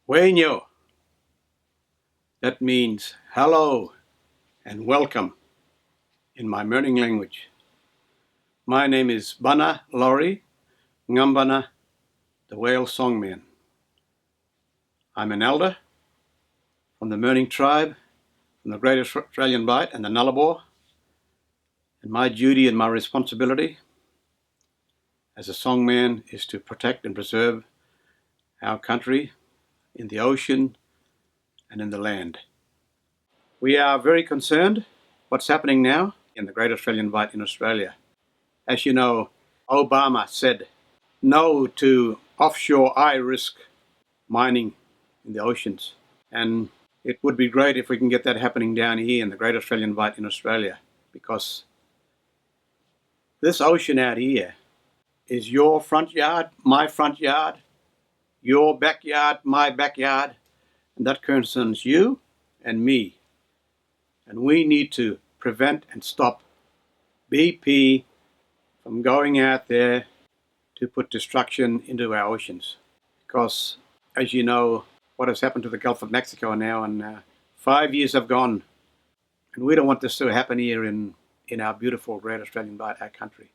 Wenyo. That means hello and welcome in my Mirning language. My name is Bunna Lawrie, Ngambana, the whale songman. I'm an elder from the Mirning tribe, from the Great Australian Bight and the Nullarbor. And my duty and my responsibility as a songman is to protect and preserve our country in the ocean and in the land. We are very concerned what's happening now in the Great Australian Bight in Australia. As you know, Obama said no to offshore high-risk mining in the oceans. And it would be great if we can get that happening down here in the Great Australian Bight in Australia, because this ocean out here is your front yard, my front yard, your backyard, my backyard, and that concerns you and me. And we need to prevent and stop BP from going out there to put destruction into our oceans. Because, as you know, what has happened to the Gulf of Mexico now, and 5 years have gone, and we don't want this to happen here in our beautiful Great Australian Bight, our country.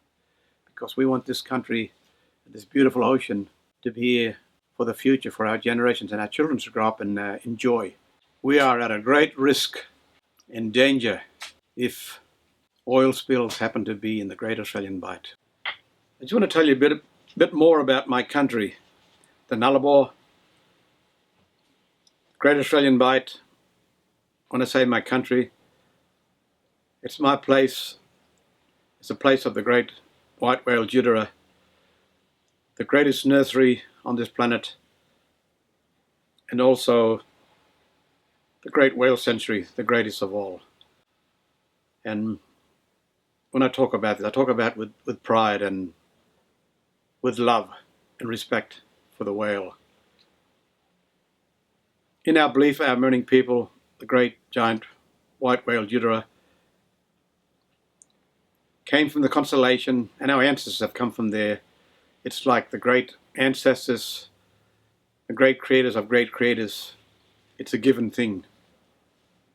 Because we want this country, this beautiful ocean, to be here for the future, for our generations and our children to grow up and enjoy. We are at a great risk and danger if oil spills happen to be in the Great Australian Bight. I just want to tell you a bit more about my country, the Nullarbor, Great Australian Bight. When I say my country, it's my place. It's a place of the great white whale Judera, the greatest nursery on this planet, and also the great whale sanctuary, the greatest of all. And when I talk about this, I talk about it with pride and with love and respect for the whale. In our belief, our Mirning people, the great giant white whale Judera came from the constellation, and our ancestors have come from there. It's like the great ancestors, the great creators of great creators. It's a given thing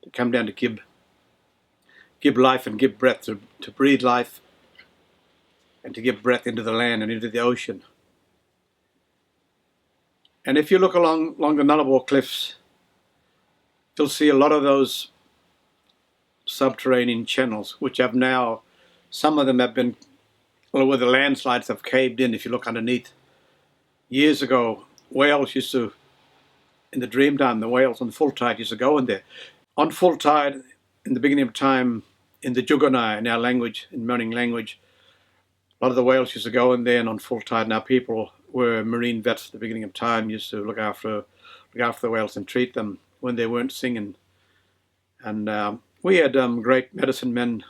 to come down to give life and give breath, to breathe life and to give breath into the land and into the ocean. And if you look along the Nullarbor cliffs, you'll see a lot of those subterranean channels, which have now, some of them have been, well, where the landslides have caved in. If you look underneath, years ago, whales used to, in the dream time, the whales on full tide used to go in there. On full tide, in the beginning of time, in the Jugunai, in our language, in Mirning language, a lot of the whales used to go in there, and on full tide, now people were marine vets at the beginning of time, used to look after the whales and treat them when they weren't singing. And we had great medicine men,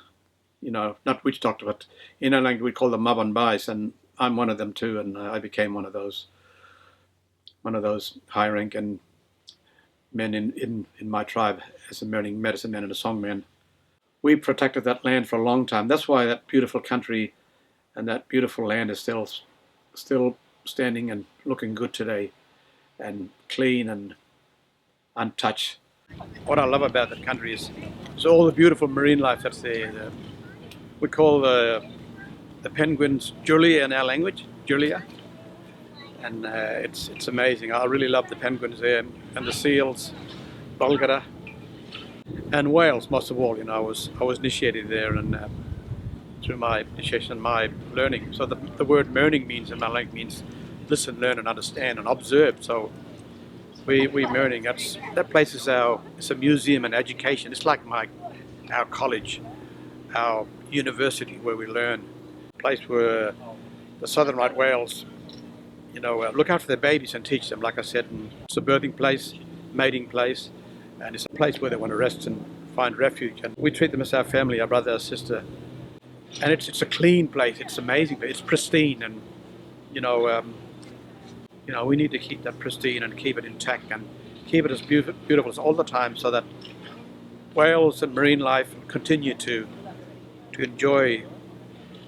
you know, not witch doctor, but in our language we call them Maban Bais, and I'm one of them too, and I became one of those high-ranking men in my tribe as a Mirning medicine man and a songman. We protected that land for a long time. That's why that beautiful country and that beautiful land is still standing and looking good today, and clean and untouched. What I love about that country is all the beautiful marine life that's there. We call the penguins Julia in our language, Julia, and it's amazing. I really love the penguins there, and the seals, Bulgara, and whales most of all. You know, I was initiated there, and through my initiation and my learning. So the word Mirning means in my language means listen, learn, and understand, and observe. So we Mirning, that place is it's a museum and education. It's like our college, our university where we learn. A place where the southern right whales, you know, look after their babies and teach them. Like I said, it's a birthing place, mating place, and it's a place where they want to rest and find refuge. And we treat them as our family, our brother, our sister. And it's a clean place. It's amazing, but it's pristine, and you know, we need to keep that pristine and keep it intact and keep it as beautiful as all the time, so that whales and marine life continue to enjoy,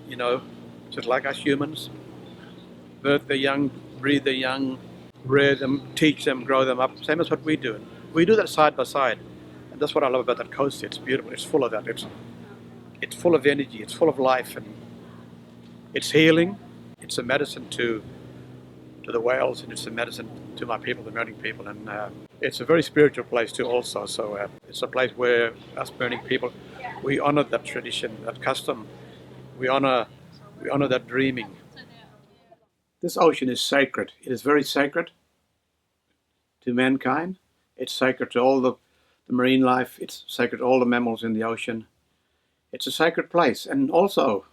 you know, just like us humans, birth their young, breathe their young, rear them, teach them, grow them up, same as what we do. We do that side by side. And that's what I love about that coast. It's beautiful. It's full of that. It's full of energy. It's full of life, and it's healing. It's a medicine to the whales, and it's a medicine to my people, the Mirning people. And it's a very spiritual place too also. So it's a place where us Mirning people, we honor that tradition, that custom. We honor that dreaming. This ocean is sacred. It is very sacred to mankind. It's sacred to all the marine life. It's sacred to all the mammals in the ocean. It's a sacred place, and also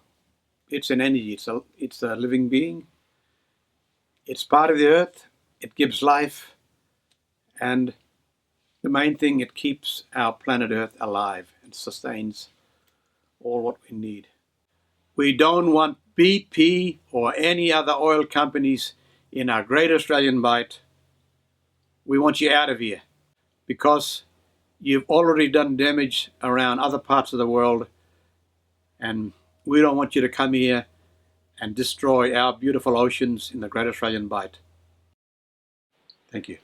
it's an energy. It's a living being. It's part of the earth. It gives life, and the main thing, it keeps our planet Earth alive and sustains all what we need. We don't want BP or any other oil companies in our great Australian Bight. We want you out of here because you've already done damage around other parts of the world, and we don't want you to come here and destroy our beautiful oceans in the great Australian Bight. Thank you.